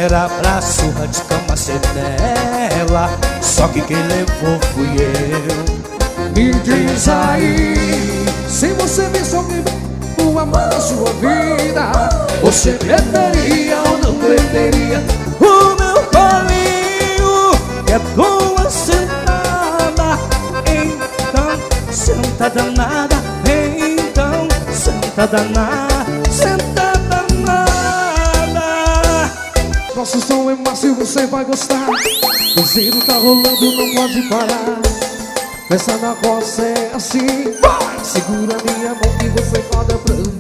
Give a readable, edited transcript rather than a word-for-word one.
Era pra surra de cama ser dela, só que quem levou fui eu. Me diz aí, se você visse alguém o amor da sua vida, você perderia ou não perderia o meu colinho, que é tua sentada. Então senta danada, então senta danada, senta danada. Nosso som é macio, você vai gostar. O zero tá rolando, não pode parar. Pensa na roça, é assim. Segura minha mão que você roda pra mim.